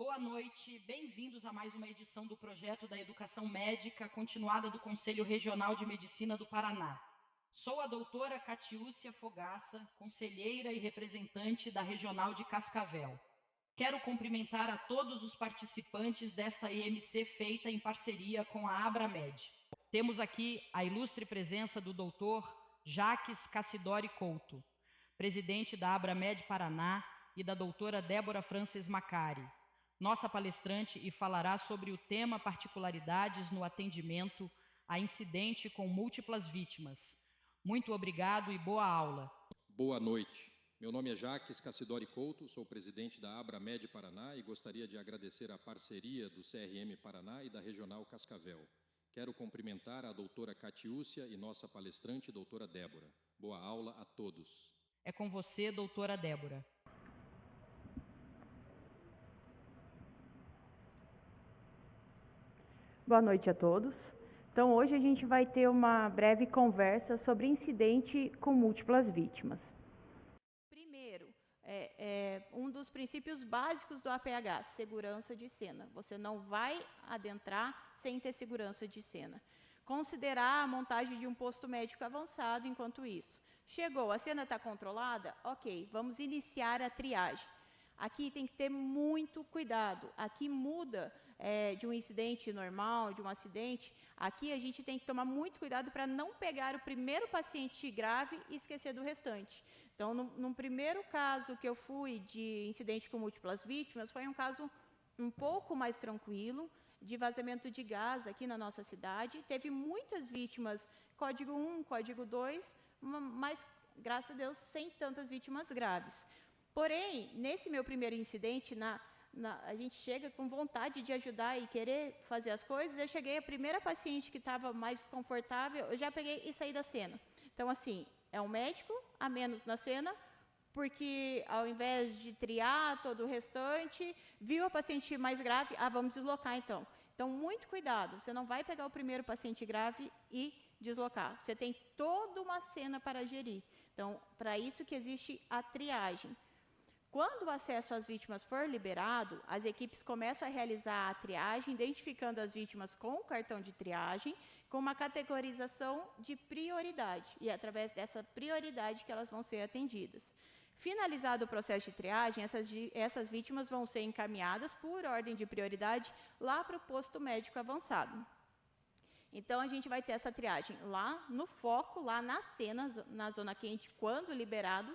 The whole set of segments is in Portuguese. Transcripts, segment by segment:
Boa noite, bem-vindos a mais uma edição do projeto da Educação Médica continuada do Conselho Regional de Medicina do Paraná. Sou a doutora Catiúcia Fogaça, conselheira e representante da Regional de Cascavel. Quero cumprimentar a todos os participantes desta IMC feita em parceria com a Abramed. Temos aqui a ilustre presença do doutor Jaques Cassidori Couto, presidente da Abramed Paraná, e da doutora Débora Frances Macari, nossa palestrante, e falará sobre o tema particularidades no atendimento a incidente com múltiplas vítimas. Muito obrigado e boa aula. Boa noite. Meu nome é Jaques Cassidori Couto, sou presidente da Abramed Paraná e gostaria de agradecer a parceria do CRM Paraná e da Regional Cascavel. Quero cumprimentar a doutora Catiúcia e nossa palestrante, doutora Débora. Boa aula a todos. É com você, doutora Débora. Boa noite a todos. Então, hoje a gente vai ter uma breve conversa sobre incidente com múltiplas vítimas. Primeiro, um dos princípios básicos do APH, segurança de cena. Você não vai adentrar sem ter segurança de cena. Considerar a montagem de um posto médico avançado enquanto isso. Chegou, a cena está controlada? Ok, vamos iniciar a triagem. Aqui tem que ter muito cuidado. Aqui muda de um incidente normal, de um acidente. Aqui a gente tem que tomar muito cuidado para não pegar o primeiro paciente grave e esquecer do restante. Então, num primeiro caso que eu fui de incidente com múltiplas vítimas, foi um caso um pouco mais tranquilo, de vazamento de gás aqui na nossa cidade. Teve muitas vítimas, código 1, código 2, mas, graças a Deus, sem tantas vítimas graves. Porém, nesse meu primeiro incidente, a gente chega com vontade de ajudar e querer fazer as coisas. Eu cheguei, a primeira paciente que estava mais desconfortável, eu já peguei e saí da cena. Então, assim, é um médico a menos na cena, porque ao invés de triar todo o restante, viu a paciente mais grave, vamos deslocar então. Então, muito cuidado, você não vai pegar o primeiro paciente grave e deslocar. Você tem toda uma cena para gerir. Então, para isso que existe a triagem. Quando o acesso às vítimas for liberado, as equipes começam a realizar a triagem, identificando as vítimas com o cartão de triagem, com uma categorização de prioridade, e é através dessa prioridade que elas vão ser atendidas. Finalizado o processo de triagem, essas vítimas vão ser encaminhadas por ordem de prioridade lá para o posto médico avançado. Então, a gente vai ter essa triagem lá no foco, lá na cena, na zona quente, quando liberado,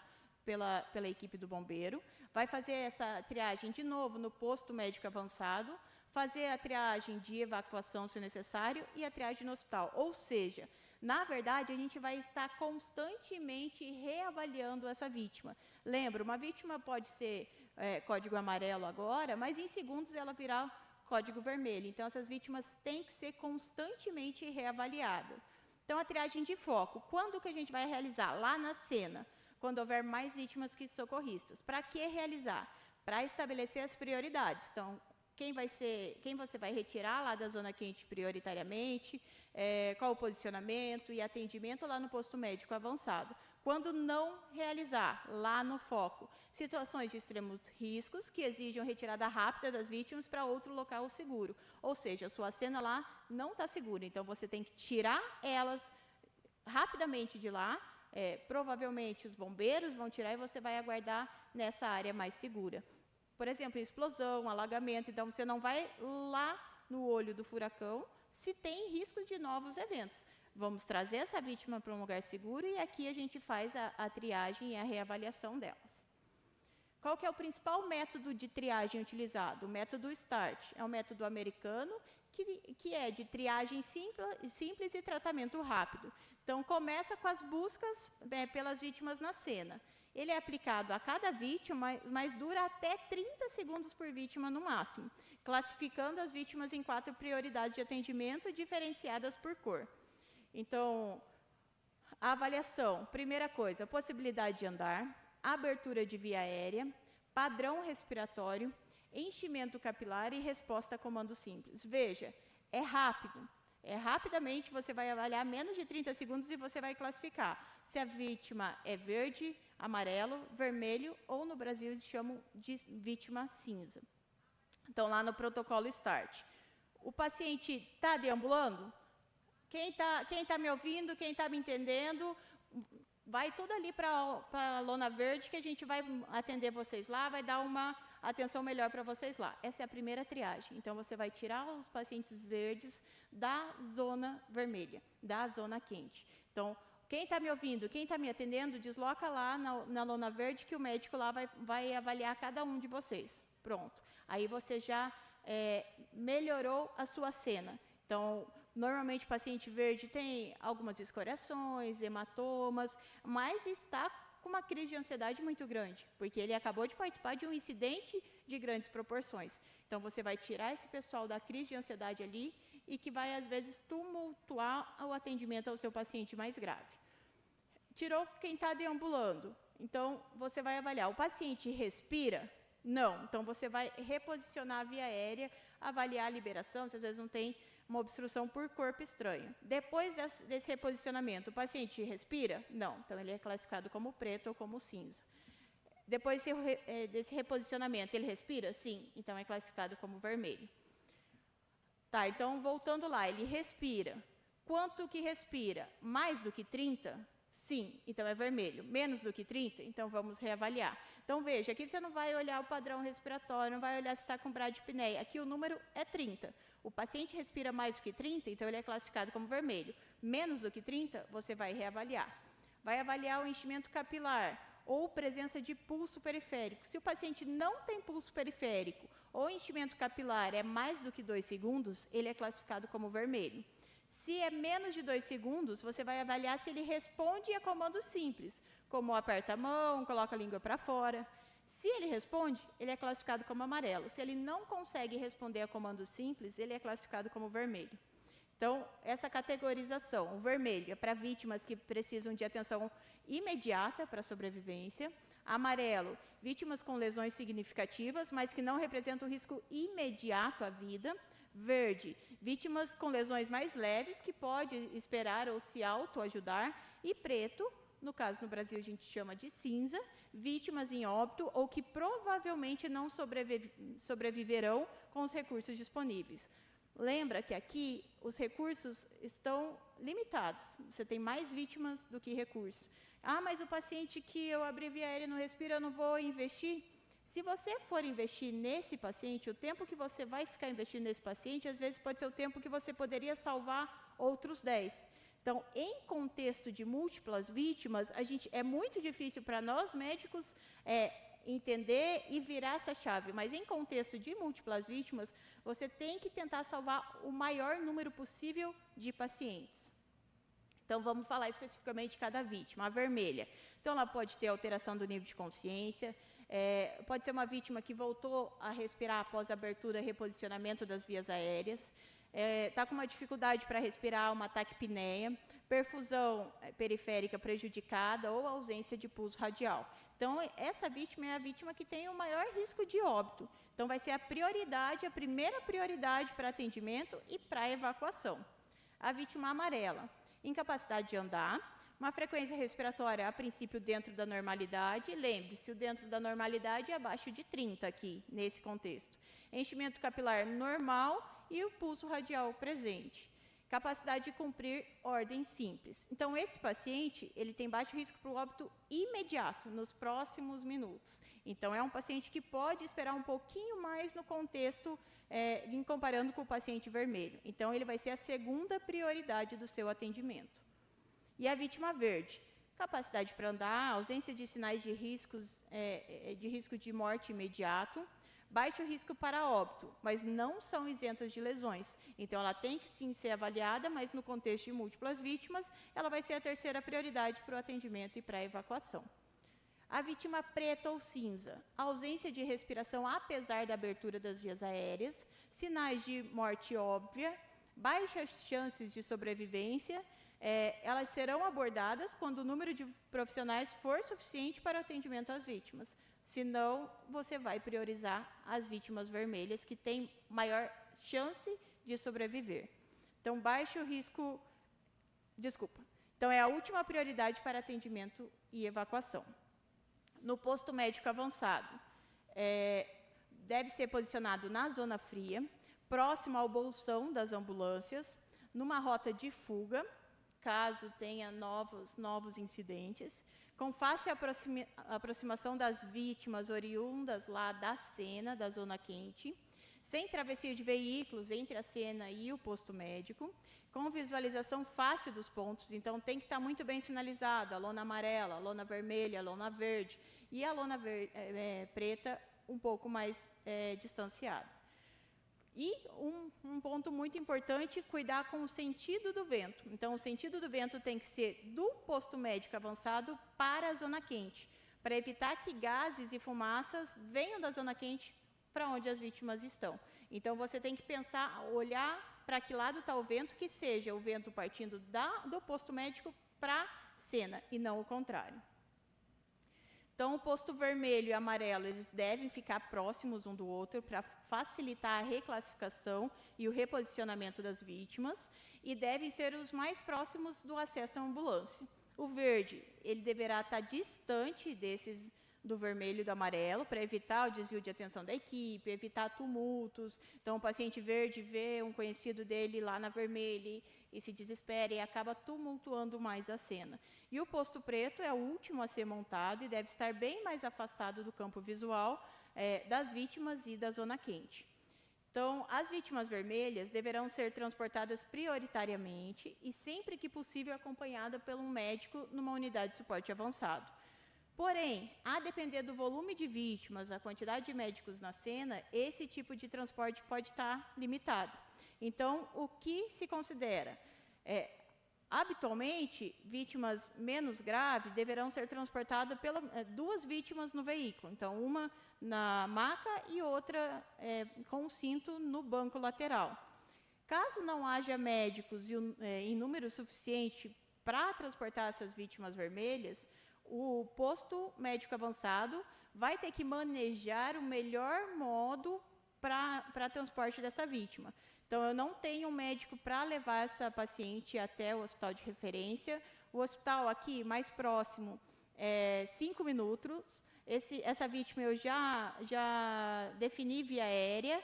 pela equipe do bombeiro, vai fazer essa triagem de novo no posto médico avançado, fazer a triagem de evacuação se necessário e a triagem no hospital. Ou seja, na verdade, a gente vai estar constantemente reavaliando essa vítima. Lembra, uma vítima pode ser código amarelo agora, mas em segundos ela virá código vermelho. Então, essas vítimas têm que ser constantemente reavaliadas. Então, a triagem de foco, quando que a gente vai realizar? Lá na cena, quando houver mais vítimas que socorristas. Para que realizar? Para estabelecer as prioridades. Então, quem você vai retirar lá da zona quente prioritariamente, qual o posicionamento e atendimento lá no posto médico avançado. Quando não realizar, lá no foco, situações de extremos riscos que exijam retirada rápida das vítimas para outro local seguro. Ou seja, a sua cena lá não está segura, então você tem que tirar elas rapidamente de lá. Provavelmente os bombeiros vão tirar e você vai aguardar nessa área mais segura. Por exemplo, explosão, alagamento, então você não vai lá no olho do furacão se tem risco de novos eventos. Vamos trazer essa vítima para um lugar seguro e aqui a gente faz a triagem e a reavaliação delas. Qual que é o principal método de triagem utilizado? O método START. É um método americano que é de triagem simples e tratamento rápido. Então, começa com as buscas pelas vítimas na cena. Ele é aplicado a cada vítima, mas dura até 30 segundos por vítima no máximo, classificando as vítimas em 4 prioridades de atendimento diferenciadas por cor. Então, a avaliação, primeira coisa, possibilidade de andar, abertura de via aérea, padrão respiratório, enchimento capilar e resposta a comando simples. Veja, é rápido. Rapidamente você vai avaliar menos de 30 segundos e você vai classificar se a vítima é verde, amarelo, vermelho ou no Brasil eles chamam de vítima cinza. Então, lá no protocolo START. O paciente está deambulando? Quem tá me ouvindo, quem está me entendendo, vai tudo ali para a lona verde, que a gente vai atender vocês lá, vai dar uma atenção melhor para vocês lá. Essa é a primeira triagem. Então, você vai tirar os pacientes verdes da zona vermelha, da zona quente. Então, quem está me ouvindo, quem está me atendendo, desloca lá na lona verde, que o médico lá vai avaliar cada um de vocês. Pronto. Aí você já melhorou a sua cena. Então, normalmente o paciente verde tem algumas escoriações, hematomas, mas está com uma crise de ansiedade muito grande, porque ele acabou de participar de um incidente de grandes proporções. Então, você vai tirar esse pessoal da crise de ansiedade ali e que vai, às vezes, tumultuar o atendimento ao seu paciente mais grave. Tirou quem está deambulando. Então, você vai avaliar. O paciente respira? Não. Então, você vai reposicionar a via aérea, avaliar a liberação, às vezes não tem uma obstrução por corpo estranho. Depois desse reposicionamento, o paciente respira? Não. Então, ele é classificado como preto ou como cinza. Depois desse reposicionamento, ele respira? Sim. Então, é classificado como vermelho. Tá, então, voltando lá, ele respira. Quanto que respira? Mais do que 30? Sim, então é vermelho. Menos do que 30? Então, vamos reavaliar. Então, veja, aqui você não vai olhar o padrão respiratório, não vai olhar se está com bradipneia. Aqui o número é 30. O paciente respira mais do que 30, então ele é classificado como vermelho. Menos do que 30, você vai reavaliar. Vai avaliar o enchimento capilar ou presença de pulso periférico. Se o paciente não tem pulso periférico ou enchimento capilar é mais do que 2 segundos, ele é classificado como vermelho. Se é menos de 2 segundos, você vai avaliar se ele responde a comandos simples, como aperta a mão, coloca a língua para fora. Se ele responde, ele é classificado como amarelo. Se ele não consegue responder a comandos simples, ele é classificado como vermelho. Então, essa categorização, o vermelho é para vítimas que precisam de atenção imediata para a sobrevivência. Amarelo, vítimas com lesões significativas, mas que não representam risco imediato à vida. Verde, vítimas com lesões mais leves, que pode esperar ou se autoajudar. E preto, no caso no Brasil a gente chama de cinza, vítimas em óbito ou que provavelmente não sobreviverão com os recursos disponíveis. Lembra que aqui os recursos estão limitados, você tem mais vítimas do que recursos. Ah, mas o paciente que eu abri via aérea e não respira, eu não vou investir? Se você for investir nesse paciente, o tempo que você vai ficar investindo nesse paciente, às vezes pode ser o tempo que você poderia salvar outros 10. Então, em contexto de múltiplas vítimas, é muito difícil para nós médicos entender e virar essa chave, mas em contexto de múltiplas vítimas, você tem que tentar salvar o maior número possível de pacientes. Então, vamos falar especificamente de cada vítima. A vermelha. Então, ela pode ter alteração do nível de consciência, pode ser uma vítima que voltou a respirar após a abertura e reposicionamento das vias aéreas, está com uma dificuldade para respirar, uma taquipneia, perfusão periférica prejudicada ou ausência de pulso radial. Então, essa vítima é a vítima que tem o maior risco de óbito. Então, vai ser a primeira prioridade para atendimento e para evacuação. A vítima amarela, incapacidade de andar, uma frequência respiratória, a princípio, dentro da normalidade. Lembre-se, o dentro da normalidade é abaixo de 30 aqui, nesse contexto. Enchimento capilar normal e o pulso radial presente. Capacidade de cumprir ordens simples. Então, esse paciente, ele tem baixo risco para o óbito imediato, nos próximos minutos. Então, é um paciente que pode esperar um pouquinho mais no contexto, em comparando com o paciente vermelho. Então, ele vai ser a segunda prioridade do seu atendimento. E a vítima verde, capacidade para andar, ausência de sinais de risco de morte imediato, baixo risco para óbito, mas não são isentas de lesões. Então, ela tem que sim ser avaliada, mas no contexto de múltiplas vítimas, ela vai ser a terceira prioridade para o atendimento e para a evacuação. A vítima preta ou cinza, ausência de respiração apesar da abertura das vias aéreas, sinais de morte óbvia, baixas chances de sobrevivência. Elas serão abordadas quando o número de profissionais for suficiente para o atendimento às vítimas. Senão, você vai priorizar as vítimas vermelhas, que têm maior chance de sobreviver. Então, baixo risco... Então, é a última prioridade para atendimento e evacuação. No posto médico avançado, deve ser posicionado na zona fria, próximo ao bolsão das ambulâncias, numa rota de fuga, caso tenha novos incidentes, com fácil aproximação das vítimas oriundas lá da cena, da zona quente, sem travessia de veículos entre a cena e o posto médico, com visualização fácil dos pontos, então tem que estar muito bem sinalizado, a lona amarela, a lona vermelha, a lona verde, e a lona preta um pouco mais distanciada. E um ponto muito importante, cuidar com o sentido do vento. Então, o sentido do vento tem que ser do posto médico avançado para a zona quente, para evitar que gases e fumaças venham da zona quente para onde as vítimas estão. Então, você tem que pensar, olhar para que lado está o vento, que seja o vento partindo do posto médico para a cena, e não o contrário. Então, o posto vermelho e amarelo, eles devem ficar próximos um do outro para facilitar a reclassificação e o reposicionamento das vítimas, e devem ser os mais próximos do acesso à ambulância. O verde, ele deverá estar distante desses do vermelho e do amarelo, para evitar o desvio de atenção da equipe, evitar tumultos. Então, o paciente verde vê um conhecido dele lá na vermelha e se desespera e acaba tumultuando mais a cena. E o posto preto é o último a ser montado e deve estar bem mais afastado do campo visual das vítimas e da zona quente. Então, as vítimas vermelhas deverão ser transportadas prioritariamente e, sempre que possível, acompanhada por um médico numa unidade de suporte avançado. Porém, a depender do volume de vítimas, a quantidade de médicos na cena, esse tipo de transporte pode estar limitado. Então, o que se considera? Habitualmente, vítimas menos graves deverão ser transportadas duas vítimas no veículo. Então, uma na maca e outra com um cinto no banco lateral. Caso não haja médicos em número suficiente para transportar essas vítimas vermelhas, o posto médico avançado vai ter que manejar o melhor modo para transporte dessa vítima. Então, eu não tenho um médico para levar essa paciente até o hospital de referência. O hospital aqui, mais próximo, 5 minutos. Essa vítima eu já defini via aérea,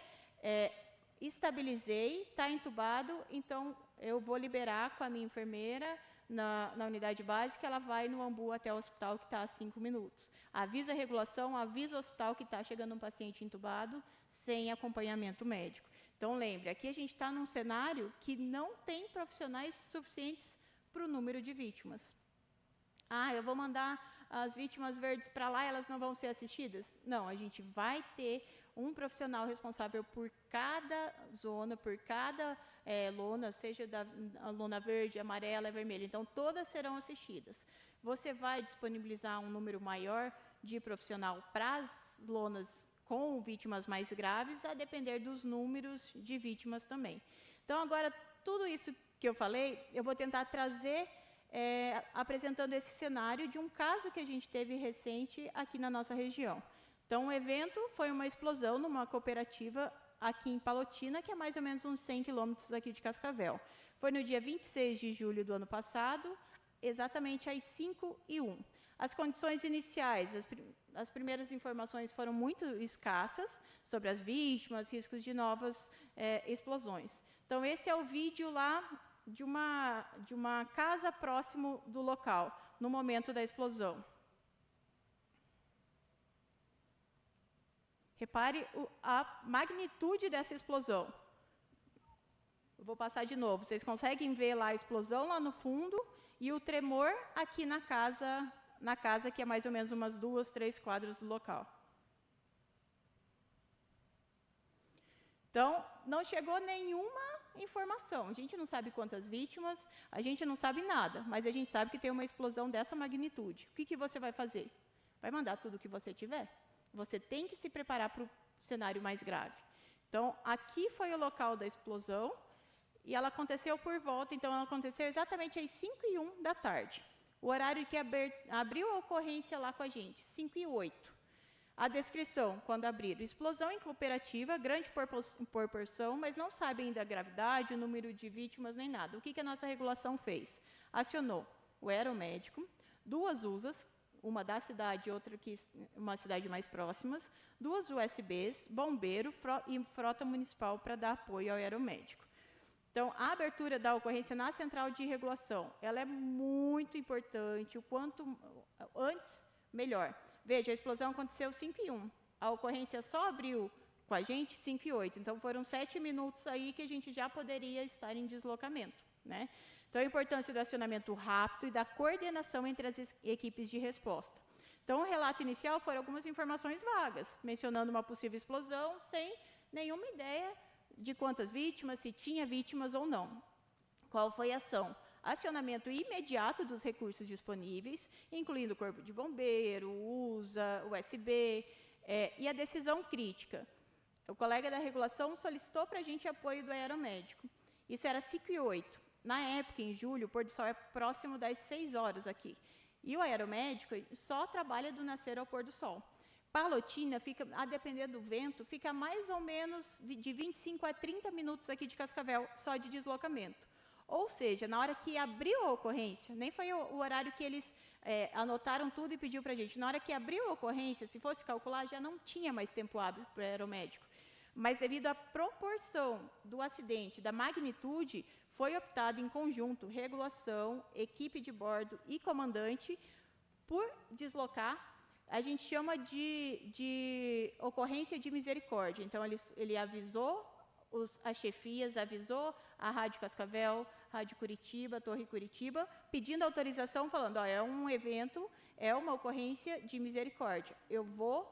estabilizei, está entubado, então eu vou liberar com a minha enfermeira na unidade básica, ela vai no ambu até o hospital, que está a 5 minutos. Avisa a regulação, avisa o hospital que está chegando um paciente entubado sem acompanhamento médico. Então, lembre, aqui a gente está num cenário que não tem profissionais suficientes para o número de vítimas. Eu vou mandar as vítimas verdes para lá e elas não vão ser assistidas? Não, a gente vai ter um profissional responsável por cada zona, por cada lona, seja a lona verde, amarela, vermelha. Então, todas serão assistidas. Você vai disponibilizar um número maior de profissional para as lonas com vítimas mais graves, a depender dos números de vítimas também. Então, agora, tudo isso que eu falei, eu vou tentar trazer, apresentando esse cenário de um caso que a gente teve recente aqui na nossa região. Então, o evento foi uma explosão numa cooperativa aqui em Palotina, que é mais ou menos uns 100 quilômetros aqui de Cascavel. Foi no dia 26 de julho do ano passado, exatamente às 5h01. As condições iniciais, as primeiras informações foram muito escassas sobre as vítimas, riscos de novas explosões. Então, esse é o vídeo lá de uma casa próximo do local, no momento da explosão. Repare a magnitude dessa explosão. Eu vou passar de novo. Vocês conseguem ver lá a explosão lá no fundo e o tremor aqui na casa que é mais ou menos umas 2, 3 quadras do local. Então, não chegou nenhuma informação. A gente não sabe quantas vítimas, a gente não sabe nada, mas a gente sabe que tem uma explosão dessa magnitude. O que você vai fazer? Vai mandar tudo o que você tiver? Você tem que se preparar para o cenário mais grave. Então, aqui foi o local da explosão, e ela aconteceu por volta, então ela aconteceu exatamente às 5h01 da tarde. O horário que abriu a ocorrência lá com a gente, 5h08. A descrição, quando abriram, explosão em cooperativa, grande proporção, mas não sabe ainda a gravidade, o número de vítimas, nem nada. O que a nossa regulação fez? Acionou o aeromédico, 2 USAs, uma da cidade e outra que uma cidade mais próximas, 2 USBs, bombeiro e frota municipal para dar apoio ao aeromédico. Então, a abertura da ocorrência na central de regulação, ela é muito importante, o quanto antes, melhor. Veja, a explosão aconteceu 5h01, a ocorrência só abriu com a gente 5h08, então foram 7 minutos aí que a gente já poderia estar em deslocamento, né? Então, a importância do acionamento rápido e da coordenação entre as equipes de resposta. Então, o relato inicial foram algumas informações vagas, mencionando uma possível explosão, sem nenhuma ideia de quantas vítimas, se tinha vítimas ou não. Qual foi a ação? Acionamento imediato dos recursos disponíveis, incluindo o Corpo de Bombeiro, USA, USB, e a decisão crítica. O colega da regulação solicitou para a gente apoio do aeromédico. Isso era 5h08. Na época, em julho, o pôr do sol é próximo das 6 horas aqui. E o aeromédico só trabalha do nascer ao pôr do sol. Palotina, fica, a depender do vento, fica mais ou menos de 25 a 30 minutos aqui de Cascavel, só de deslocamento. Ou seja, na hora que abriu a ocorrência, nem foi o horário que eles anotaram tudo e pediu para a gente. Na hora que abriu a ocorrência, se fosse calcular, já não tinha mais tempo hábil para o aeromédico. Mas devido à proporção do acidente, da magnitude, foi optado em conjunto, regulação, equipe de bordo e comandante, por deslocar. A gente chama de ocorrência de misericórdia. Então, ele avisou as chefias, avisou a Rádio Cascavel, Rádio Curitiba, Torre Curitiba, pedindo autorização, falando, é um evento, é uma ocorrência de misericórdia.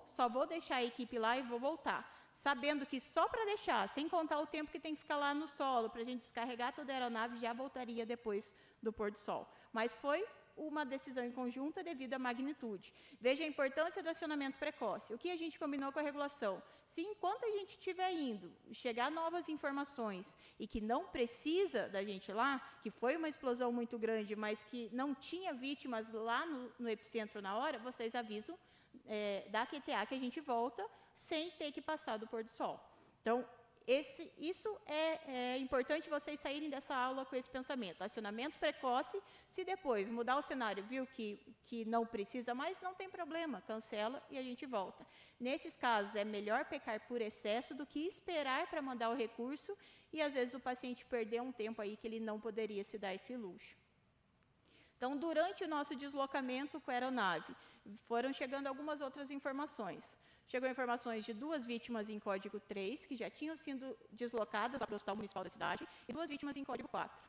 Só vou deixar a equipe lá e vou voltar. Sabendo que só para deixar, sem contar o tempo que tem que ficar lá no solo, para a gente descarregar toda a aeronave, já voltaria depois do pôr do sol. Mas foi uma decisão em conjunta devido à magnitude. Veja a importância do acionamento precoce. O que a gente combinou com a regulação? Se enquanto a gente estiver indo, chegar novas informações e que não precisa da gente lá, que foi uma explosão muito grande, mas que não tinha vítimas lá no epicentro na hora, vocês avisam da QTA que a gente volta sem ter que passar do pôr do sol. Então, isso é importante vocês saírem dessa aula com esse pensamento. Acionamento precoce, se depois mudar o cenário, viu que não precisa mais, não tem problema, cancela e a gente volta. Nesses casos, é melhor pecar por excesso do que esperar para mandar o recurso e, às vezes, o paciente perder um tempo aí que ele não poderia se dar esse luxo. Então, durante o nosso deslocamento com a aeronave, foram chegando algumas outras informações. Chegou informações de 2 vítimas em código 3, que já tinham sido deslocadas para o Hospital Municipal da cidade, e 2 vítimas em código 4.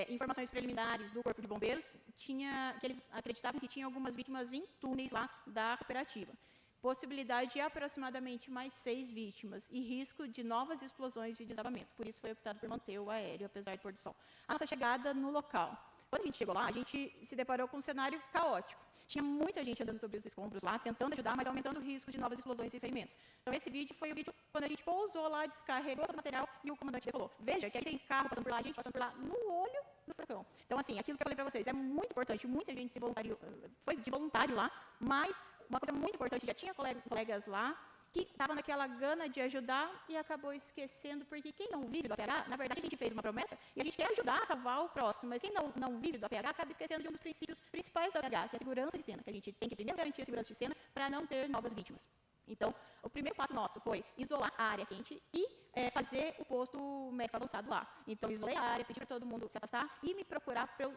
Informações preliminares do Corpo de Bombeiros, que eles acreditavam que tinha algumas vítimas em túneis lá da cooperativa. Possibilidade de aproximadamente mais 6 vítimas e risco de novas explosões de desabamento. Por isso foi optado por manter o aéreo, apesar do pôr do sol. A nossa chegada no local. Quando a gente chegou lá, a gente se deparou com um cenário caótico. Tinha muita gente andando sobre os escombros lá, tentando ajudar, mas aumentando o risco de novas explosões e ferimentos. Então, esse vídeo foi o vídeo quando a gente pousou lá, descarregou todo o material e o comandante decolou. Veja que aí tem carro passando por lá, gente passando por lá, no olho do furacão. Então, assim, aquilo que eu falei para vocês é muito importante, muita gente se voluntariou, foi de voluntário lá, mas uma coisa muito importante, já tinha colegas lá, que estavam naquela gana de ajudar e acabou esquecendo, porque quem não vive do APH, na verdade a gente fez uma promessa e a gente quer ajudar a salvar o próximo, mas quem não vive do APH acaba esquecendo de um dos princípios principais do APH, que é a segurança de cena, que a gente tem que primeiro garantir a segurança de cena para não ter novas vítimas. Então, o primeiro passo nosso foi isolar a área quente e fazer o posto médico avançado lá. Então, isolei a área, pedi para todo mundo se afastar e me procurar para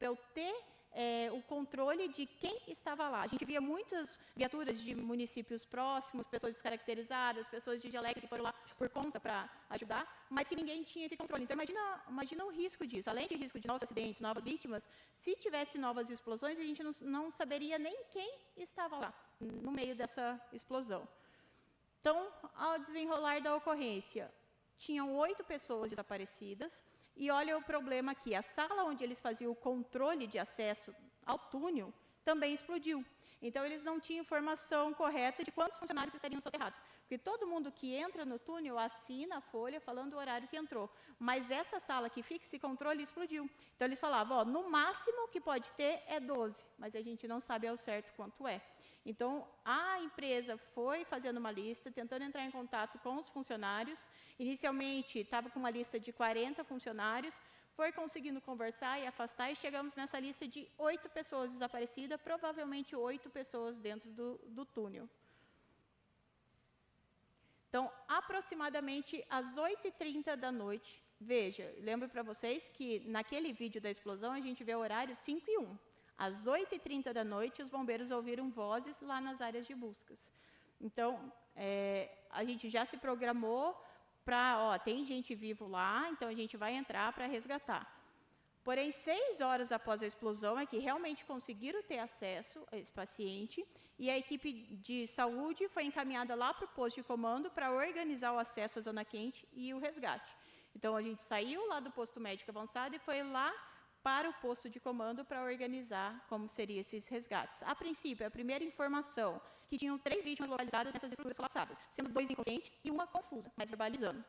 eu ter o controle de quem estava lá. A gente via muitas viaturas de municípios próximos, pessoas descaracterizadas, pessoas de dialeto que foram lá por conta para ajudar, mas que ninguém tinha esse controle. Então, imagina o risco disso. Além de risco de novos acidentes, novas vítimas, se tivesse novas explosões, a gente não saberia nem quem estava lá, no meio dessa explosão. Então, ao desenrolar da ocorrência, tinham 8 pessoas desaparecidas. E olha o problema aqui, a sala onde eles faziam o controle de acesso ao túnel também explodiu. Então, eles não tinham informação correta de quantos funcionários estariam soterrados. Porque todo mundo que entra no túnel assina a folha falando o horário que entrou. Mas essa sala que fica esse controle explodiu. Então, eles falavam, no máximo que pode ter é 12, mas a gente não sabe ao certo quanto é. Então, a empresa foi fazendo uma lista, tentando entrar em contato com os funcionários. Inicialmente, estava com uma lista de 40 funcionários, foi conseguindo conversar e afastar, e chegamos nessa lista de 8 pessoas desaparecidas, provavelmente 8 pessoas dentro do túnel. Então, aproximadamente às 8h30 da noite, veja, lembro para vocês que naquele vídeo da explosão a gente vê o horário 5h01. Às 8h30 da noite, os bombeiros ouviram vozes lá nas áreas de buscas. Então, a gente já se programou para, tem gente vivo lá, então a gente vai entrar para resgatar. Porém, 6 horas após a explosão é que realmente conseguiram ter acesso a esse paciente, e a equipe de saúde foi encaminhada lá para o posto de comando para organizar o acesso à zona quente e o resgate. Então, a gente saiu lá do posto médico avançado e foi lá para o posto de comando para organizar como seriam esses resgates. A princípio, a primeira informação, que tinham 3 vítimas localizadas nessas estruturas colapsadas, sendo 2 inconscientes e uma confusa, mas verbalizando.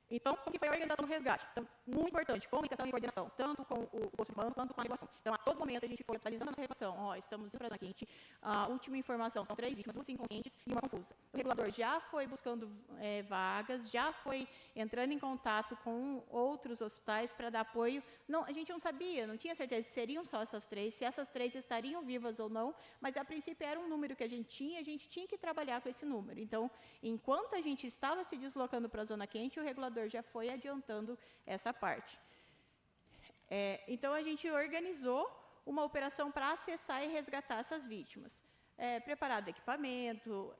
Então, como que foi a organização do resgate? Então, muito importante, comunicação e coordenação, tanto com o posto de comando quanto com a regulação. Então, a todo momento, a gente foi atualizando a nossa regulação. Estamos em zona quente. A última informação, são 3 vítimas, 2 inconscientes e uma confusa. O regulador já foi buscando vagas, já foi entrando em contato com outros hospitais para dar apoio. Não, a gente não sabia, não tinha certeza se seriam só essas 3, se essas 3 estariam vivas ou não, mas, a princípio, era um número que a gente tinha que trabalhar com esse número. Então, enquanto a gente estava se deslocando para a zona quente, o regulador já foi adiantando essa parte. Então, a gente organizou uma operação para acessar e resgatar essas vítimas. Preparado equipamento,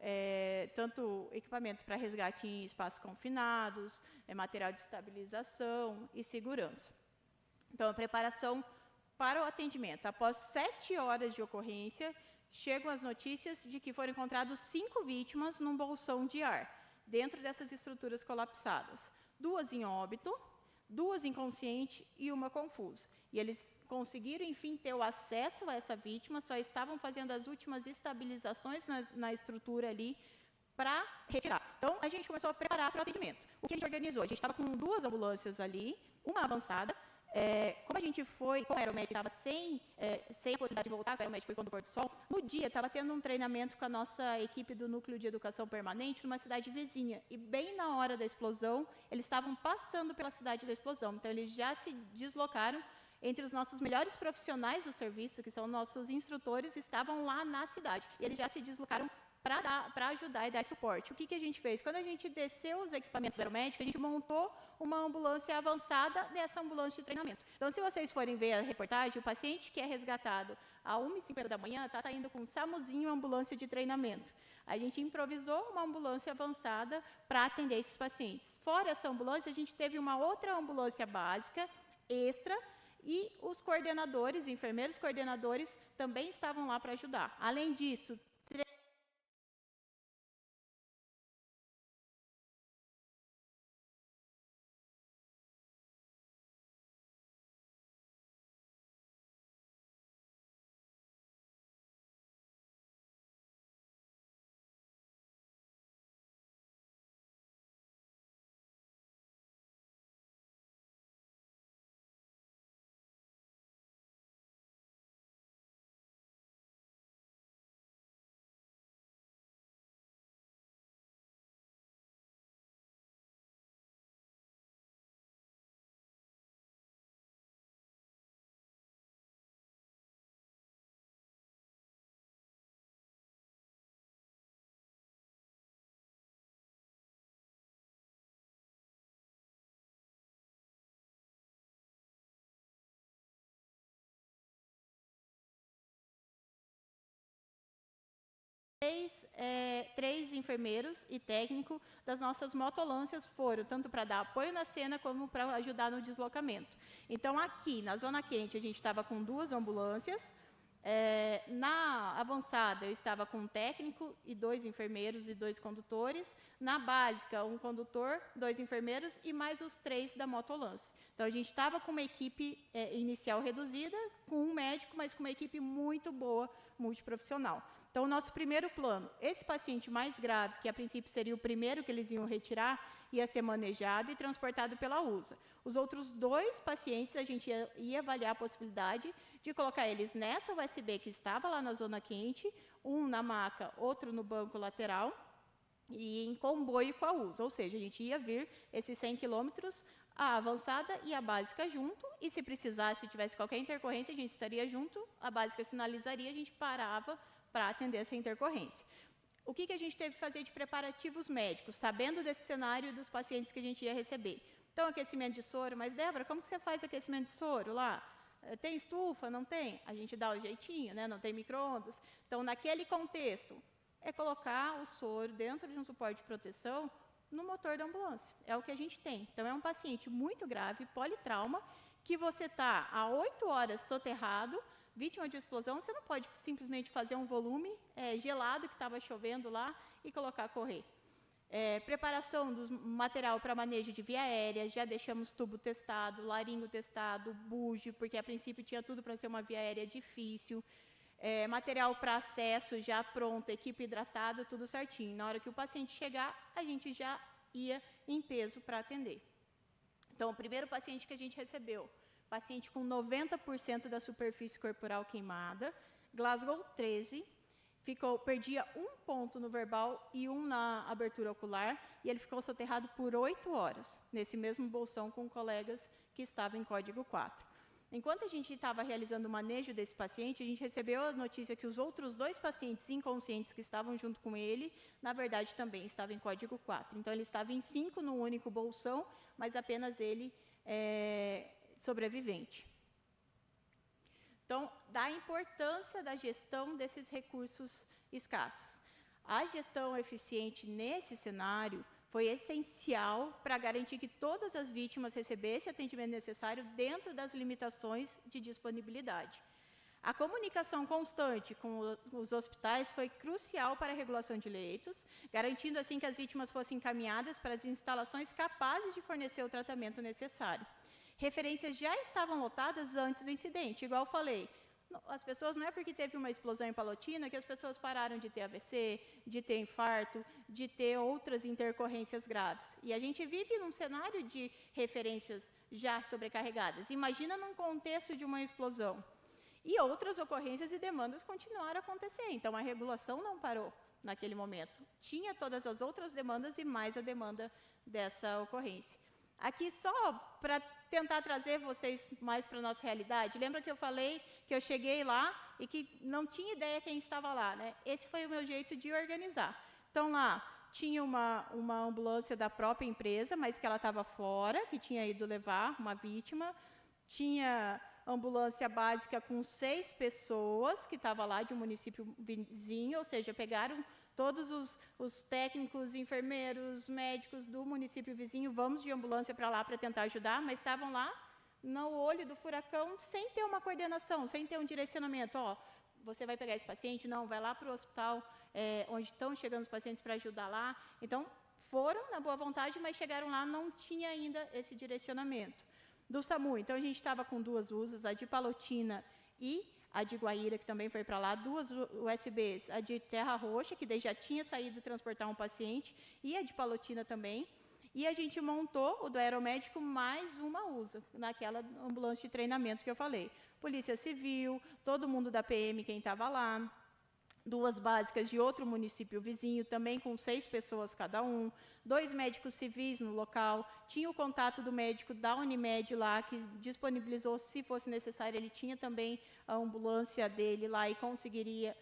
tanto equipamento para resgate em espaços confinados, material de estabilização e segurança. Então, a preparação para o atendimento. Após 7 horas de ocorrência, chegam as notícias de que foram encontradas 5 vítimas num bolsão de ar, dentro dessas estruturas colapsadas. 2 em óbito, 2 inconscientes e uma confusa. E eles conseguiram, enfim, ter o acesso a essa vítima, só estavam fazendo as últimas estabilizações na estrutura ali para retirar. Então, a gente começou a preparar para o atendimento. O que a gente organizou? A gente estava com 2 ambulâncias ali, uma avançada. Como a gente foi, como o aeromédico estava sem a possibilidade de voltar, o aeromédico foi quando o Pôr do Sol, no dia estava tendo um treinamento com a nossa equipe do Núcleo de Educação Permanente numa cidade vizinha. E bem na hora da explosão, eles estavam passando pela cidade da explosão. Então, eles já se deslocaram. Entre os nossos melhores profissionais do serviço, que são nossos instrutores, estavam lá na cidade. E eles já se deslocaram para ajudar e dar suporte. O que a gente fez? Quando a gente desceu os equipamentos do aeromédico, a gente montou uma ambulância avançada nessa ambulância de treinamento. Então, se vocês forem ver a reportagem, o paciente que é resgatado às 1h50 da manhã está saindo com um SAMUzinho, ambulância de treinamento. A gente improvisou uma ambulância avançada para atender esses pacientes. Fora essa ambulância, a gente teve uma outra ambulância básica, extra, e os coordenadores, enfermeiros coordenadores, também estavam lá para ajudar. Além disso, três enfermeiros e técnico das nossas motolâncias foram, tanto para dar apoio na cena, como para ajudar no deslocamento. Então, aqui, na Zona Quente, a gente estava com 2 ambulâncias. Na avançada, eu estava com um técnico e 2 enfermeiros e 2 condutores. Na básica, um condutor, 2 enfermeiros e mais os 3 da motolância. Então, a gente estava com uma equipe inicial reduzida, com um médico, mas com uma equipe muito boa, multiprofissional. Então, o nosso primeiro plano, esse paciente mais grave, que a princípio seria o primeiro que eles iam retirar, ia ser manejado e transportado pela USA. Os outros 2 pacientes, a gente ia avaliar a possibilidade de colocar eles nessa USB que estava lá na Zona Quente, um na maca, outro no banco lateral, e em comboio com a USA. Ou seja, a gente ia vir esses 100 quilômetros a avançada e a básica junto, e se precisasse, se tivesse qualquer intercorrência, a gente estaria junto, a básica sinalizaria, a gente parava para atender essa intercorrência. O que a gente teve que fazer de preparativos médicos, sabendo desse cenário dos pacientes que a gente ia receber? Então, aquecimento de soro, mas, Débora, como que você faz aquecimento de soro lá? Tem estufa? Não tem? A gente dá o jeitinho, né? Não tem micro-ondas. Então, naquele contexto, é colocar o soro dentro de um suporte de proteção no motor da ambulância. É o que a gente tem. Então, é um paciente muito grave, politrauma, que você está há 8 horas soterrado, vítima de explosão, você não pode simplesmente fazer um volume gelado que estava chovendo lá e colocar a correr. Preparação do material para manejo de via aérea, já deixamos tubo testado, laringo testado, bujo, porque a princípio tinha tudo para ser uma via aérea difícil, material para acesso já pronto, equipe hidratada, tudo certinho. Na hora que o paciente chegar, a gente já ia em peso para atender. Então, o primeiro paciente que a gente recebeu, paciente com 90% da superfície corporal queimada, Glasgow 13, perdia 1 ponto no verbal e 1 na abertura ocular, e ele ficou soterrado por 8 horas, nesse mesmo bolsão com colegas que estavam em código 4. Enquanto a gente estava realizando o manejo desse paciente, a gente recebeu a notícia que os outros 2 pacientes inconscientes que estavam junto com ele, na verdade, também estavam em código 4. Então, ele estava em 5 no único bolsão, mas apenas ele sobrevivente. Então, da importância da gestão desses recursos escassos. A gestão eficiente nesse cenário foi essencial para garantir que todas as vítimas recebessem o atendimento necessário dentro das limitações de disponibilidade. A comunicação constante com os hospitais foi crucial para a regulação de leitos, garantindo assim que as vítimas fossem encaminhadas para as instalações capazes de fornecer o tratamento necessário. Referências já estavam lotadas antes do incidente, igual eu falei. As pessoas, não é porque teve uma explosão em Palotina que as pessoas pararam de ter AVC, de ter infarto, de ter outras intercorrências graves. E a gente vive num cenário de referências já sobrecarregadas. Imagina num contexto de uma explosão. E outras ocorrências e demandas continuaram a acontecer. Então, a regulação não parou naquele momento. Tinha todas as outras demandas e mais a demanda dessa ocorrência. Aqui, só para tentar trazer vocês mais para a nossa realidade, lembra que eu falei que eu cheguei lá e que não tinha ideia quem estava lá, né? Esse foi o meu jeito de organizar. Então, lá tinha uma ambulância da própria empresa, mas que ela estava fora, que tinha ido levar uma vítima. Tinha ambulância básica com 6 pessoas, que estava lá de um município vizinho, ou seja, pegaram todos os técnicos, enfermeiros, médicos do município vizinho, vamos de ambulância para lá para tentar ajudar, mas estavam lá no olho do furacão sem ter uma coordenação, sem ter um direcionamento. Ó, você vai pegar esse paciente? Não, vai lá para o hospital onde estão chegando os pacientes para ajudar lá. Então, foram na boa vontade, mas chegaram lá, não tinha ainda esse direcionamento. Do SAMU, então a gente estava com 2 USAs, a de Palotina e a de Guaíra, que também foi para lá, 2 USBs, a de Terra Roxa, que daí já tinha saído transportar um paciente, e a de Palotina também. E a gente montou o do aeromédico mais uma USA, naquela ambulância de treinamento que eu falei. Polícia Civil, todo mundo da PM, quem estava lá, 2 básicas de outro município vizinho, também com 6 pessoas cada um, 2 médicos civis no local, tinha o contato do médico da Unimed lá, que disponibilizou, se fosse necessário, ele tinha também a ambulância dele lá e conseguiria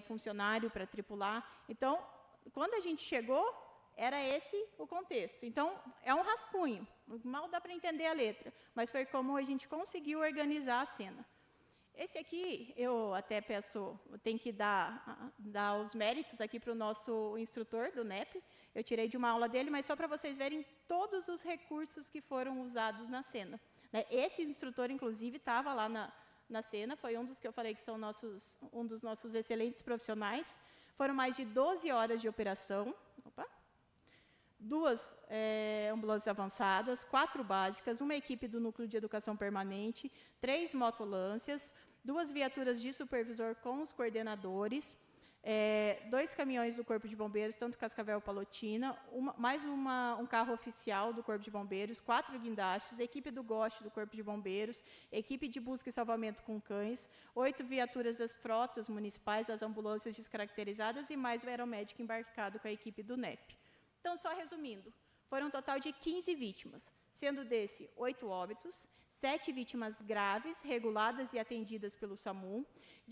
funcionário para tripular. Então, quando a gente chegou, era esse o contexto. Então, é um rascunho, mal dá para entender a letra, mas foi como a gente conseguiu organizar a cena. Esse aqui, eu até peço, tem que dar os méritos aqui para o nosso instrutor do NEP. Eu tirei de uma aula dele, mas só para vocês verem todos os recursos que foram usados na cena. Esse instrutor, inclusive, estava lá na cena, foi um dos que eu falei que são um dos nossos excelentes profissionais. Foram mais de 12 horas de operação. 2 ambulâncias avançadas, 4 básicas, uma equipe do Núcleo de Educação Permanente, 3 motolâncias, 2 viaturas de supervisor com os coordenadores, 2 caminhões do Corpo de Bombeiros, tanto Cascavel e Palotina, mais um carro oficial do Corpo de Bombeiros, 4 guindastes, equipe do GOST do Corpo de Bombeiros, equipe de busca e salvamento com cães, 8 viaturas das frotas municipais, as ambulâncias descaracterizadas e mais o aeromédico embarcado com a equipe do NEP. Então, só resumindo, foram um total de 15 vítimas. sendo desse 8 óbitos, 7 vítimas graves, reguladas e atendidas pelo SAMU,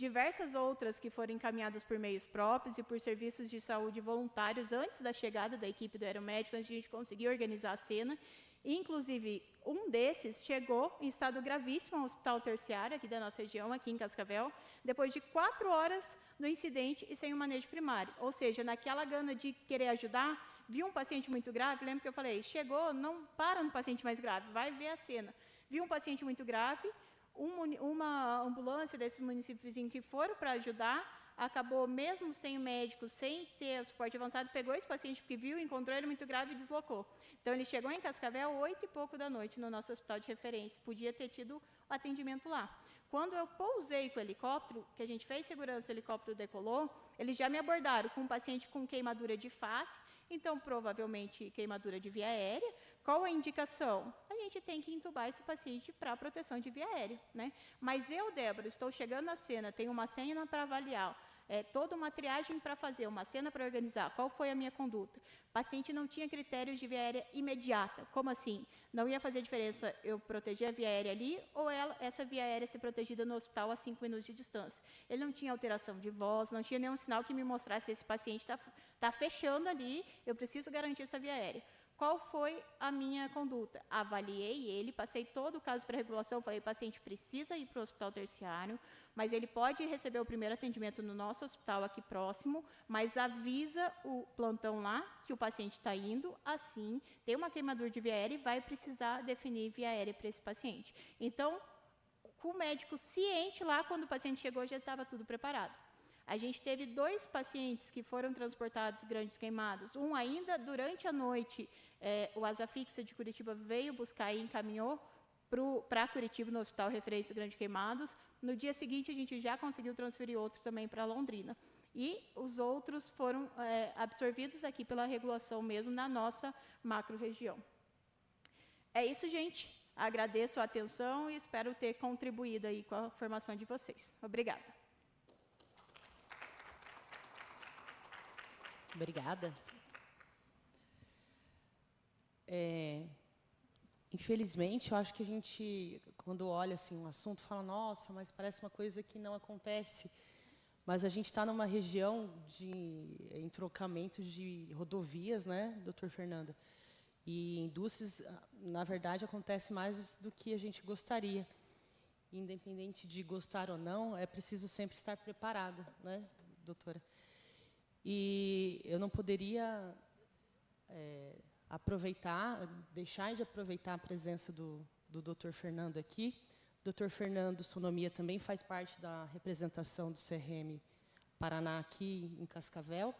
diversas outras que foram encaminhadas por meios próprios e por serviços de saúde voluntários antes da chegada da equipe do aeromédico, antes de a gente conseguir organizar a cena. Inclusive, um desses chegou em estado gravíssimo ao hospital terciário, aqui da nossa região, aqui em Cascavel, depois de 4 horas do incidente e sem o manejo primário. Ou seja, naquela gana de querer ajudar, viu um paciente muito grave, lembra que eu falei, chegou, não para no paciente mais grave, vai ver a cena. Viu um paciente muito grave, uma ambulância desses municípios vizinhos que foram para ajudar, acabou, mesmo sem o médico, sem ter o suporte avançado, pegou esse paciente porque viu, encontrou ele muito grave e deslocou. Então, ele chegou em Cascavel 8 e pouco da noite no nosso hospital de referência. Podia ter tido atendimento lá. Quando eu pousei com o helicóptero, que a gente fez segurança, o helicóptero decolou, eles já me abordaram com um paciente com queimadura de face, então, provavelmente, queimadura de via aérea. Qual a indicação? A gente tem que entubar esse paciente para proteção de via aérea, né? Mas eu, Débora, estou chegando na cena, tenho uma cena para avaliar, toda uma triagem para fazer, uma cena para organizar. Qual foi a minha conduta? O paciente não tinha critérios de via aérea imediata. Como assim? Não ia fazer diferença eu proteger a via aérea ali ou essa via aérea ser protegida no hospital a 5 minutos de distância. Ele não tinha alteração de voz, não tinha nenhum sinal que me mostrasse se esse paciente está fechando ali, eu preciso garantir essa via aérea. Qual foi a minha conduta? Avaliei ele, passei todo o caso para regulação, falei, o paciente precisa ir para o hospital terciário, mas ele pode receber o primeiro atendimento no nosso hospital aqui próximo, mas avisa o plantão lá que o paciente está indo, assim, tem uma queimadura de via aérea e vai precisar definir via aérea para esse paciente. Então, com o médico ciente lá, quando o paciente chegou, já estava tudo preparado. A gente teve 2 pacientes que foram transportados grandes queimados. Um ainda durante a noite, o Asafixa de Curitiba veio buscar e encaminhou para Curitiba, no Hospital Referência Grande Queimados. No dia seguinte, a gente já conseguiu transferir outro também para Londrina. E os outros foram absorvidos aqui pela regulação mesmo na nossa macro-região. É isso, gente. Agradeço a atenção e espero ter contribuído aí com a formação de vocês. Obrigada. Obrigada. Infelizmente, eu acho que a gente, quando olha assim, um assunto, fala, nossa, mas parece uma coisa que não acontece. Mas a gente está numa região de entrocamento de rodovias, né, doutor Fernando? E indústrias, na verdade, acontece mais do que a gente gostaria. Independente de gostar ou não, é preciso sempre estar preparado, né, doutora? E eu não poderia deixar de aproveitar a presença do Dr. Fernando aqui. O Dr. Fernando Sonomia também faz parte da representação do CRM Paraná aqui em Cascavel.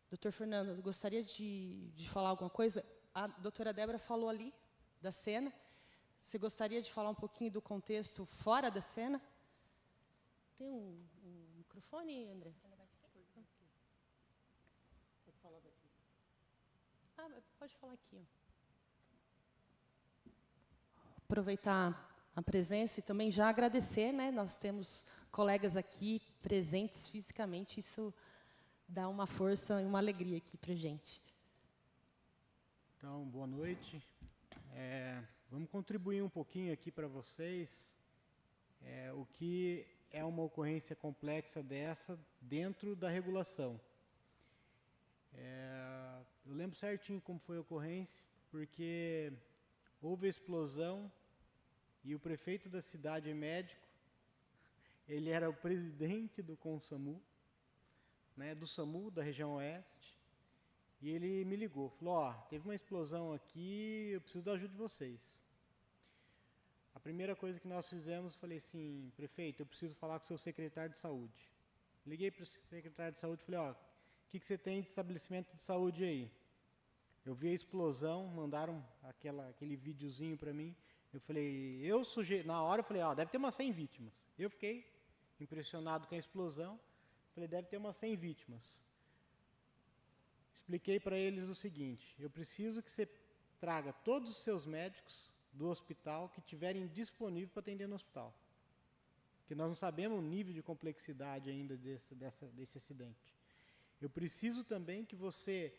Dr. Fernando, eu gostaria de falar alguma coisa. A doutora Débora falou ali da cena. Você gostaria de falar um pouquinho do contexto fora da cena? Tem um microfone, André? Pode falar aqui. Aproveitar a presença e também já agradecer, né? Nós temos colegas aqui presentes fisicamente, isso dá uma força e uma alegria aqui para a gente. Então, boa noite. Vamos contribuir um pouquinho aqui para vocês o que é uma ocorrência complexa dessa dentro da regulação. Eu lembro certinho como foi a ocorrência, porque houve a explosão e o prefeito da cidade é médico, ele era o presidente do CONSAMU, né, do SAMU, da região oeste, e ele me ligou, falou, teve uma explosão aqui, eu preciso da ajuda de vocês. A primeira coisa que nós fizemos, falei assim, prefeito, eu preciso falar com o seu secretário de saúde. Liguei para o secretário de saúde e falei, o que você tem de estabelecimento de saúde aí? Eu vi a explosão, mandaram aquele videozinho para mim. Eu falei, na hora eu falei, deve ter umas 100 vítimas. Eu fiquei impressionado com a explosão. Falei, deve ter umas 100 vítimas. Expliquei para eles o seguinte, eu preciso que você traga todos os seus médicos do hospital que tiverem disponível para atender no hospital. Porque nós não sabemos o nível de complexidade ainda desse acidente. Eu preciso também que você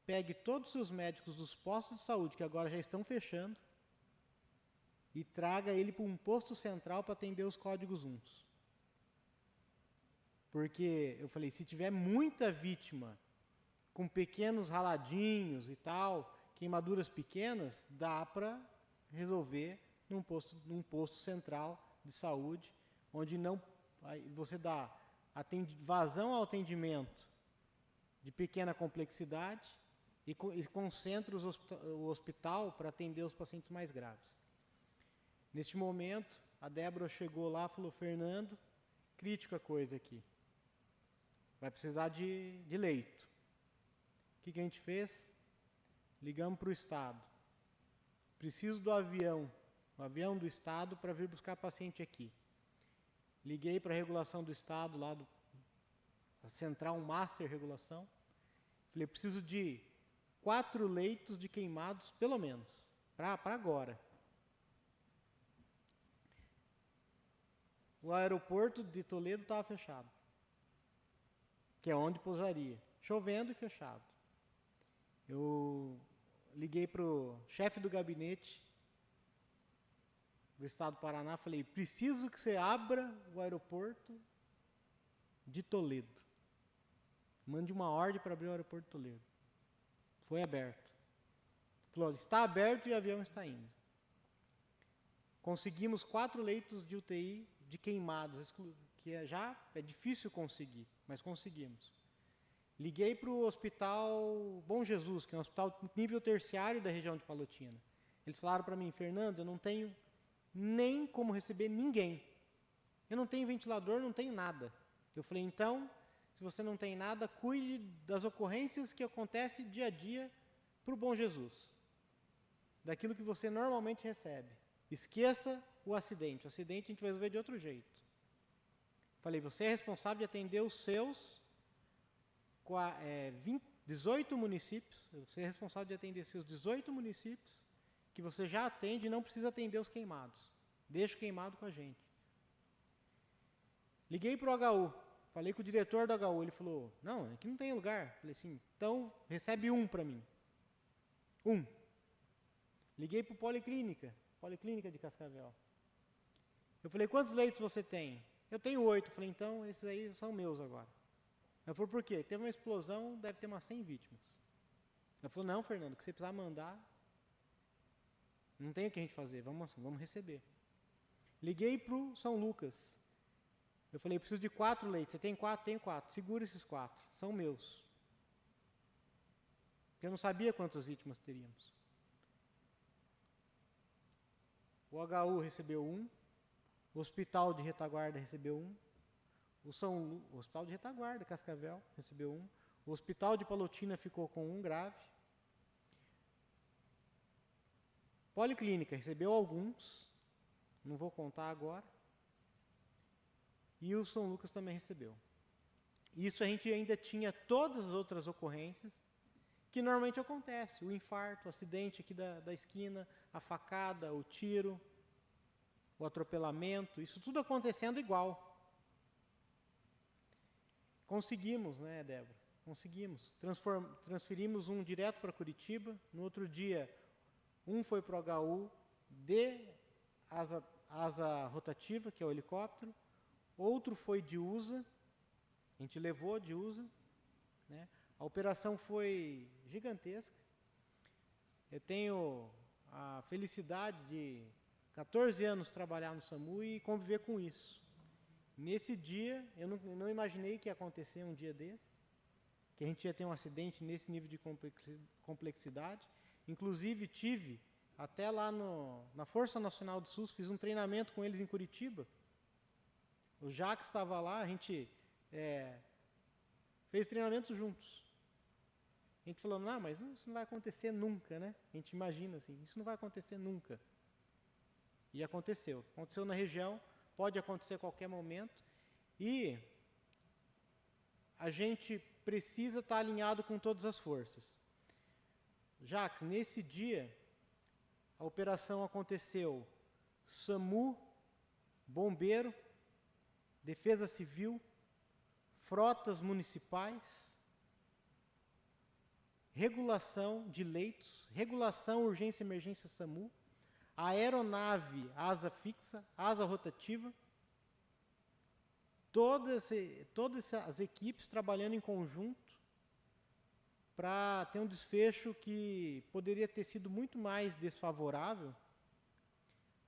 pegue todos os seus médicos dos postos de saúde, que agora já estão fechando, e traga ele para um posto central para atender os códigos UNS. Porque eu falei, se tiver muita vítima, com pequenos raladinhos e tal, queimaduras pequenas, dá para resolver num posto central de saúde, onde não você dá vazão ao atendimento de pequena complexidade e concentra o hospital para atender os pacientes mais graves. Neste momento, a Débora chegou lá e falou, Fernando, crítica a coisa aqui. Vai precisar de leito. O que a gente fez? Ligamos para o Estado. Preciso do avião, o avião do Estado, para vir buscar paciente aqui. Liguei para a regulação do Estado, lá a Central Master Regulação. Falei, preciso de 4 leitos de queimados, pelo menos, para agora. O aeroporto de Toledo estava fechado, que é onde pousaria. Chovendo e fechado. Eu liguei para o chefe do gabinete do Estado do Paraná, falei, preciso que você abra o aeroporto de Toledo. Mande uma ordem para abrir o aeroporto de Toledo. Foi aberto. Falou, está aberto e o avião está indo. Conseguimos 4 leitos de UTI de queimados, que já é difícil conseguir, mas conseguimos. Liguei para o Hospital Bom Jesus, que é um hospital nível terciário da região de Palotina. Eles falaram para mim, Fernando, eu não tenho nem como receber ninguém. Eu não tenho ventilador, não tenho nada. Eu falei, então, se você não tem nada, cuide das ocorrências que acontecem dia a dia para o Bom Jesus. Daquilo que você normalmente recebe. Esqueça o acidente. O acidente a gente vai resolver de outro jeito. Falei, você é responsável de atender os seus 18 municípios. Você é responsável de atender seus 18 municípios que você já atende e não precisa atender os queimados. Deixa o queimado com a gente. Liguei para o HU. Falei com o diretor do HU. Ele falou, não, aqui não tem lugar. Falei assim, então recebe 1 para mim. 1. Liguei para o Policlínica de Cascavel. Eu falei, quantos leitos você tem? Eu tenho 8. Falei, então, esses aí são meus agora. Ela falou, por quê? Teve uma explosão, deve ter umas 100 vítimas. Ela falou, não, Fernando, o que você precisar mandar, não tem o que a gente fazer, vamos receber. Liguei para o São Lucas. Eu falei, preciso de 4 leitos. Você tem 4? Tenho 4. Segura esses 4, são meus. Porque eu não sabia quantas vítimas teríamos. O HU recebeu 1, o Hospital de Retaguarda recebeu 1, o Hospital de Retaguarda, Cascavel, recebeu 1, o Hospital de Palotina ficou com 1 grave, Policlínica recebeu alguns, não vou contar agora, e o São Lucas também recebeu. Isso a gente ainda tinha todas as outras ocorrências que normalmente acontece, o infarto, o acidente aqui da esquina, a facada, o tiro, o atropelamento, isso tudo acontecendo igual. Conseguimos, né, Débora? Conseguimos. Transferimos um direto para Curitiba, no outro dia, um foi para o HU de asa rotativa, que é o helicóptero, outro foi de USA, a gente levou de USA, né? A operação foi gigantesca. Eu tenho a felicidade de 14 anos trabalhar no SAMU e conviver com isso. Nesse dia, eu não imaginei que ia acontecer um dia desse, que a gente ia ter um acidente nesse nível de complexidade. Inclusive, tive, até lá na Força Nacional do SUS, fiz um treinamento com eles em Curitiba. O Jacques estava lá, a gente fez treinamento juntos. A gente falou, não, mas isso não vai acontecer nunca, né? A gente imagina assim, isso não vai acontecer nunca. E aconteceu. Aconteceu na região, pode acontecer a qualquer momento. E a gente precisa estar alinhado com todas as forças. Jacques, nesse dia, a operação aconteceu SAMU, Bombeiro, Defesa Civil, frotas municipais, regulação de leitos, regulação urgência e emergência SAMU, a aeronave asa fixa, asa rotativa, todas as equipes trabalhando em conjunto para ter um desfecho que poderia ter sido muito mais desfavorável,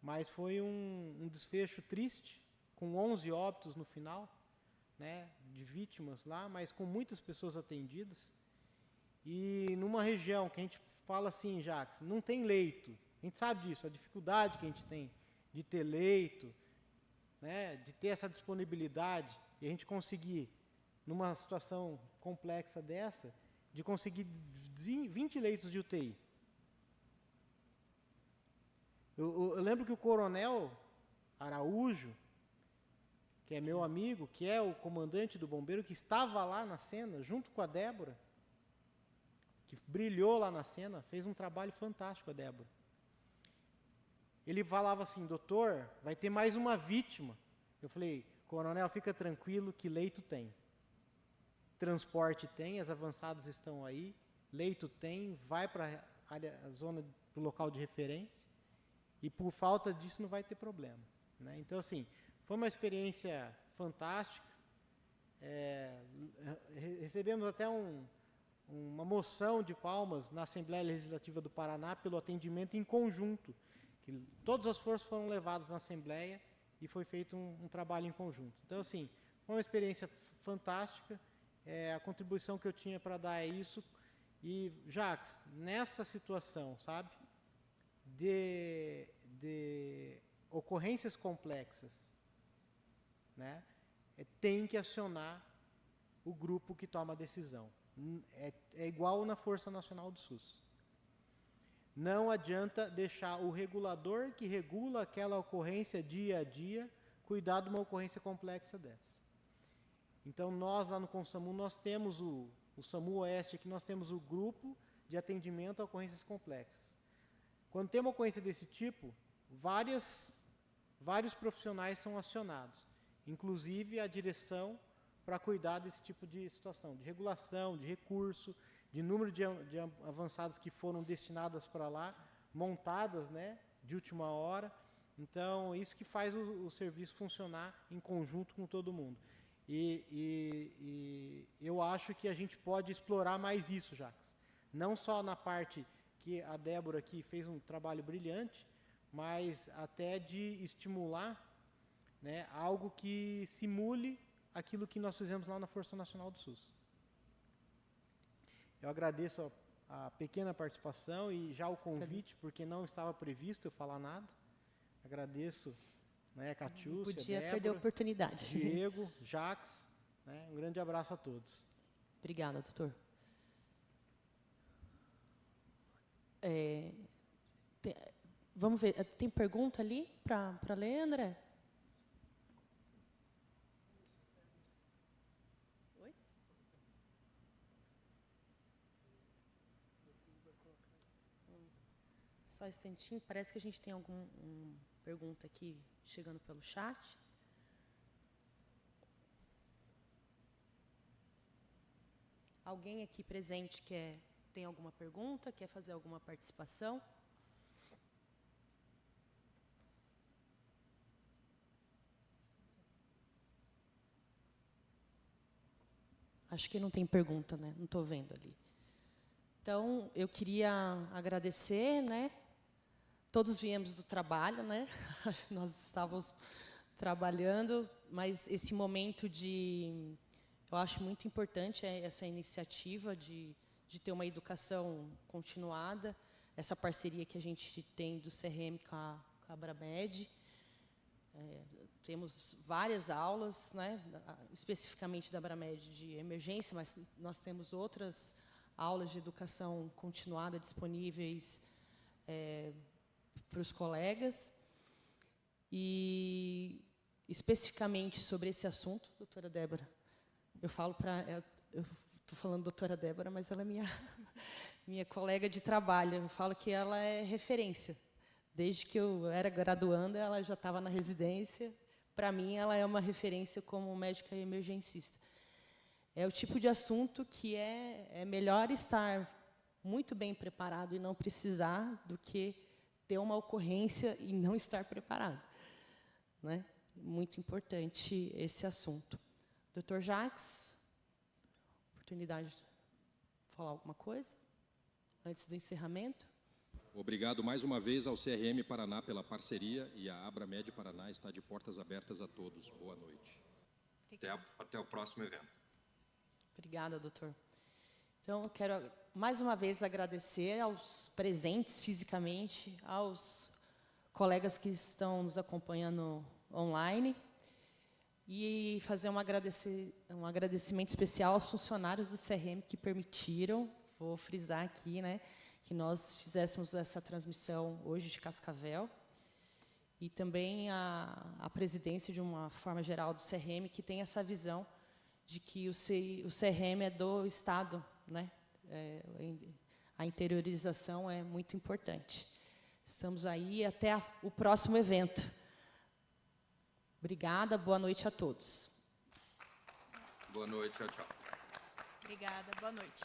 mas foi um desfecho triste, com 11 óbitos no final, né, de vítimas lá, mas com muitas pessoas atendidas. E numa região que a gente fala assim, Jacques, não tem leito, a gente sabe disso, a dificuldade que a gente tem de ter leito, né, de ter essa disponibilidade, e a gente conseguir, numa situação complexa dessa, de conseguir 20 leitos de UTI. Eu lembro que o coronel Araújo, que é meu amigo, que é o comandante do bombeiro, que estava lá na cena, junto com a Débora, que brilhou lá na cena, fez um trabalho fantástico, a Débora. Ele falava assim, doutor, vai ter mais uma vítima. Eu falei, coronel, fica tranquilo que leito tem. Transporte tem, as avançadas estão aí, leito tem, vai para a zona, para o local de referência, e por falta disso não vai ter problema, né? Então, assim, foi uma experiência fantástica. Recebemos até uma moção de palmas na Assembleia Legislativa do Paraná pelo atendimento em conjunto, que todas as forças foram levadas na Assembleia e foi feito um trabalho em conjunto. Então, assim, foi uma experiência fantástica. A contribuição que eu tinha para dar é isso. E, Jacques, nessa situação, sabe, de ocorrências complexas, né, tem que acionar o grupo que toma a decisão. É igual na Força Nacional do SUS. Não adianta deixar o regulador que regula aquela ocorrência dia a dia cuidar de uma ocorrência complexa dessa. Então, nós lá no CONSAMU, nós temos o SAMU Oeste, aqui nós temos o grupo de atendimento a ocorrências complexas. Quando tem uma ocorrência desse tipo, vários profissionais são acionados, inclusive a direção, para cuidar desse tipo de situação, de regulação, de recurso, de número de avançadas que foram destinadas para lá, montadas, né, de última hora. Então, isso que faz o serviço funcionar em conjunto com todo mundo. E eu acho que a gente pode explorar mais isso, Jacques. Não só na parte que a Débora aqui fez um trabalho brilhante, mas até de estimular, né, algo que simule aquilo que nós fizemos lá na Força Nacional do SUS. Eu agradeço a pequena participação e já o convite, porque não estava previsto eu falar nada. Agradeço, né, Catiúcia, podia Débora, perder a oportunidade. Diego, Jacques, né, um grande abraço a todos. Obrigada, doutor. Vamos ver, tem pergunta ali para ler, André? Oi? Só um instantinho, parece que a gente tem alguma pergunta aqui chegando pelo chat. Alguém aqui presente tem alguma pergunta, quer fazer alguma participação? Acho que não tem pergunta, né? Não estou vendo ali. Então, eu queria agradecer, né? Todos viemos do trabalho, né? Nós estávamos trabalhando, mas esse momento eu acho muito importante essa iniciativa de ter uma educação continuada, essa parceria que a gente tem do CRM com a Abramed. Temos várias aulas, né, especificamente da Abramed de emergência, mas nós temos outras aulas de educação continuada disponíveis para os colegas. E, especificamente sobre esse assunto, doutora Débora, eu estou falando doutora Débora, mas ela é minha colega de trabalho. Eu falo que ela é referência. Desde que eu era graduanda, ela já estava na residência. Para mim, ela é uma referência como médica emergencista. É o tipo de assunto que é melhor estar muito bem preparado e não precisar do que ter uma ocorrência e não estar preparado, né? Muito importante esse assunto. Dr. Jacques, oportunidade de falar alguma coisa antes do encerramento? Obrigado mais uma vez ao CRM Paraná pela parceria, e a Abramed Paraná está de portas abertas a todos. Boa noite. Até o próximo evento. Obrigada, doutor. Então, eu quero mais uma vez agradecer aos presentes fisicamente, aos colegas que estão nos acompanhando online e fazer um agradecimento especial aos funcionários do CRM que permitiram, vou frisar aqui, né, que nós fizéssemos essa transmissão hoje de Cascavel, e também a presidência, de uma forma geral, do CRM, que tem essa visão de que o CRM é do Estado, né? A interiorização é muito importante. Estamos aí até o próximo evento. Obrigada, boa noite a todos. Boa noite, tchau, tchau. Obrigada, boa noite.